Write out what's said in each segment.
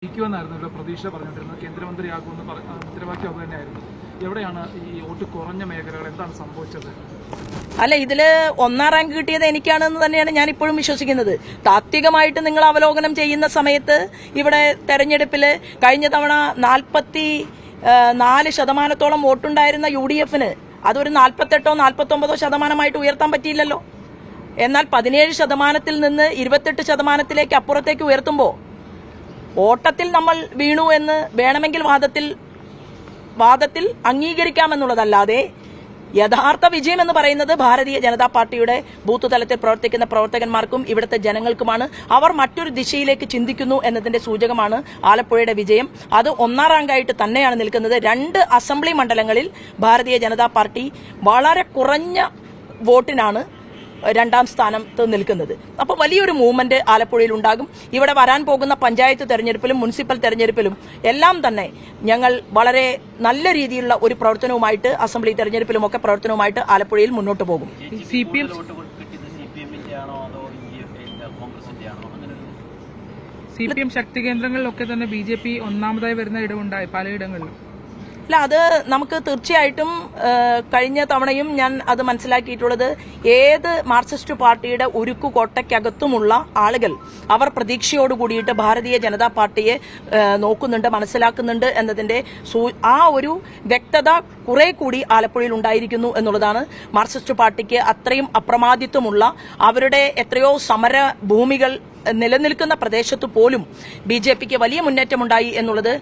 ജയിക്കുമെന്നായിരുന്നു പ്രതീക്ഷ പറഞ്ഞുകൊണ്ടിരുന്നത്. കേന്ദ്രമന്ത്രിയാകുമെന്ന് മുദ്രാവാക്യം അത് തന്നെയായിരുന്നു. എവിടെയാണ് ഈ വോട്ട് കുറഞ്ഞ മേഖലകൾ, എന്താണ് സംഭവിച്ചത്? അല്ല, ഇതില് ഒന്നാം റാങ്ക് കിട്ടിയത് എനിക്കാണെന്ന് തന്നെയാണ് ഞാൻ ഇപ്പോഴും വിശ്വസിക്കുന്നത്. താത്വികമായിട്ട് നിങ്ങൾ അവലോകനം ചെയ്യുന്ന സമയത്ത് ഇവിടെ തെരഞ്ഞെടുപ്പില് കഴിഞ്ഞ തവണ 44% വോട്ടുണ്ടായിരുന്ന UDF-ന് അതൊരു 48 49% ഉയർത്താൻ പറ്റിയില്ലല്ലോ. എന്നാൽ 17% നിന്ന് 28% അപ്പുറത്തേക്ക് ഉയർത്തുമ്പോൾ ഓട്ടത്തിൽ നമ്മൾ വീണു എന്ന് വേണമെങ്കിൽ വാദത്തിൽ അംഗീകരിക്കാമെന്നുള്ളതല്ലാതെ യഥാർത്ഥ വിജയം എന്ന് പറയുന്നത് ഭാരതീയ ജനതാ പാർട്ടിയുടെ ബൂത്ത് തലത്തിൽ പ്രവർത്തിക്കുന്ന പ്രവർത്തകന്മാർക്കും ഇവിടുത്തെ ജനങ്ങൾക്കുമാണ്. അവർ മറ്റൊരു ദിശയിലേക്ക് ചിന്തിക്കുന്നു എന്നതിന്റെ സൂചകമാണ് ആലപ്പുഴയുടെ വിജയം. അത് ഒന്നാം റാങ്കായിട്ട് തന്നെയാണ് നിൽക്കുന്നത്. 2 അസംബ്ലി മണ്ഡലങ്ങളിൽ ഭാരതീയ ജനതാ പാർട്ടി വളരെ കുറഞ്ഞ വോട്ടിനാണ് 2ാം സ്ഥാനത്ത് നിൽക്കുന്നത്. അപ്പോൾ വലിയൊരു മൂവ്മെന്റ് ആലപ്പുഴയിൽ ഉണ്ടാകും. ഇവിടെ വരാൻ പോകുന്ന പഞ്ചായത്ത് തെരഞ്ഞെടുപ്പിലും മുനിസിപ്പൽ തെരഞ്ഞെടുപ്പിലും എല്ലാം തന്നെ ഞങ്ങൾ വളരെ നല്ല രീതിയിലുള്ള ഒരു പ്രവർത്തനവുമായിട്ട്, അസംബ്ലി തെരഞ്ഞെടുപ്പിലും ഒക്കെ പ്രവർത്തനവുമായിട്ട് ആലപ്പുഴയിൽ മുന്നോട്ട് പോകും. CPM ശക്തി കേന്ദ്രങ്ങളിലൊക്കെ തന്നെ BJP ഒന്നാമതായി വരുന്ന ഇടമുണ്ടായി പലയിടങ്ങളിലും. അല്ല, അത് നമുക്ക് തീർച്ചയായിട്ടും കഴിഞ്ഞ തവണയും ഞാൻ അത് മനസ്സിലാക്കിയിട്ടുള്ളത്, ഏത് മാർക്സിസ്റ്റ് പാർട്ടിയുടെ ഉരുക്കുകോട്ടയ്ക്കകത്തുമുള്ള ആളുകൾ അവർ പ്രതീക്ഷയോടുകൂടിയിട്ട് ഭാരതീയ ജനതാ പാർട്ടിയെ നോക്കുന്നുണ്ട്, മനസ്സിലാക്കുന്നുണ്ട് എന്നതിന്റെ ആ ഒരു വ്യക്തത കുറെ കൂടി ആലപ്പുഴയിൽ ഉണ്ടായിരിക്കുന്നു എന്നുള്ളതാണ്. മാർക്സിസ്റ്റ് പാർട്ടിക്ക് അത്രയും അപ്രമാദിത്വമുള്ള, അവരുടെ എത്രയോ സമര ഭൂമികൾ നിലനിൽക്കുന്ന പ്രദേശത്ത് പോലും BJPക്ക് വലിയ മുന്നേറ്റമുണ്ടായി എന്നുള്ളത്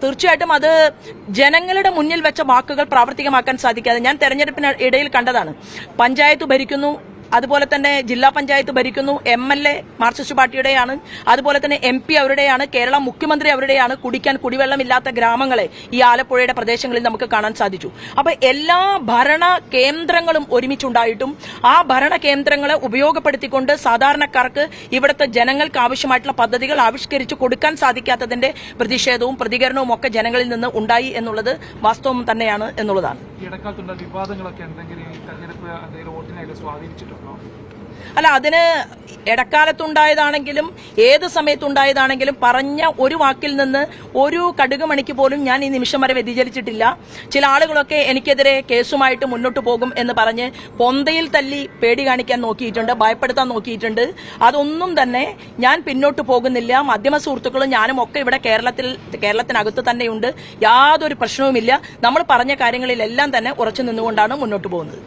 തീർച്ചയായിട്ടും അത് ജനങ്ങളുടെ മുന്നിൽ വെച്ച വാക്കുകൾ പ്രാവർത്തികമാക്കാൻ സാധിക്കാതെ ഞാൻ തെരഞ്ഞെടുപ്പിന് ഇടയിൽ കണ്ടതാണ്. പഞ്ചായത്ത് ഭരിക്കുന്നു, അതുപോലെ തന്നെ ജില്ലാ പഞ്ചായത്ത് ഭരിക്കുന്നു, MLA മാർക്സിസ്റ്റ് പാർട്ടിയുടെയാണ്, അതുപോലെ തന്നെ MP അവരുടെയാണ്, കേരള മുഖ്യമന്ത്രി അവരുടെയാണ്. കുടിക്കാൻ കുടിവെള്ളമില്ലാത്ത ഗ്രാമങ്ങളെ ഈ ആലപ്പുഴയുടെ പ്രദേശങ്ങളിൽ നമുക്ക് കാണാൻ സാധിച്ചു. അപ്പൊ എല്ലാ ഭരണ കേന്ദ്രങ്ങളും ഒരുമിച്ചുണ്ടായിട്ടും ആ ഭരണ കേന്ദ്രങ്ങളെ ഉപയോഗപ്പെടുത്തിക്കൊണ്ട് സാധാരണക്കാർക്ക്, ഇവിടുത്തെ ജനങ്ങൾക്ക് ആവശ്യമായിട്ടുള്ള പദ്ധതികൾ ആവിഷ്കരിച്ചു കൊടുക്കാൻ സാധിക്കാത്തതിന്റെ പ്രതിഷേധവും പ്രതികരണവും ഒക്കെ ജനങ്ങളിൽ നിന്ന് ഉണ്ടായി എന്നുള്ളത് വാസ്തവം തന്നെയാണ് എന്നുള്ളതാണ്. വിവാദങ്ങളൊക്കെ എന്തെങ്കിലും തെരഞ്ഞെടുപ്പ് വോട്ടിനെ സ്വാധീനിച്ചിട്ടുണ്ടോ? അല്ല, അതിന് ഇടക്കാലത്തുണ്ടായതാണെങ്കിലും ഏത് സമയത്തുണ്ടായതാണെങ്കിലും പറഞ്ഞ ഒരു വാക്കിൽ നിന്ന് ഒരു കടുക് മണിക്ക് പോലും ഞാൻ ഈ നിമിഷം വരെ വ്യതിചലിച്ചിട്ടില്ല. ചില ആളുകളൊക്കെ എനിക്കെതിരെ കേസുമായിട്ട് മുന്നോട്ട് പോകും എന്ന് പറഞ്ഞ് പൊന്തയിൽ തല്ലി പേടി കാണിക്കാൻ നോക്കിയിട്ടുണ്ട്, ഭയപ്പെടുത്താൻ നോക്കിയിട്ടുണ്ട്. അതൊന്നും തന്നെ ഞാൻ പിന്നോട്ട് പോകുന്നില്ല. മാധ്യമ സുഹൃത്തുക്കളും ഞാനും ഒക്കെ ഇവിടെ കേരളത്തിനകത്ത് തന്നെയുണ്ട്. യാതൊരു പ്രശ്നവുമില്ല. നമ്മൾ പറഞ്ഞ കാര്യങ്ങളിലെല്ലാം തന്നെ ഉറച്ചു നിന്നുകൊണ്ടാണ് മുന്നോട്ട് പോകുന്നത്.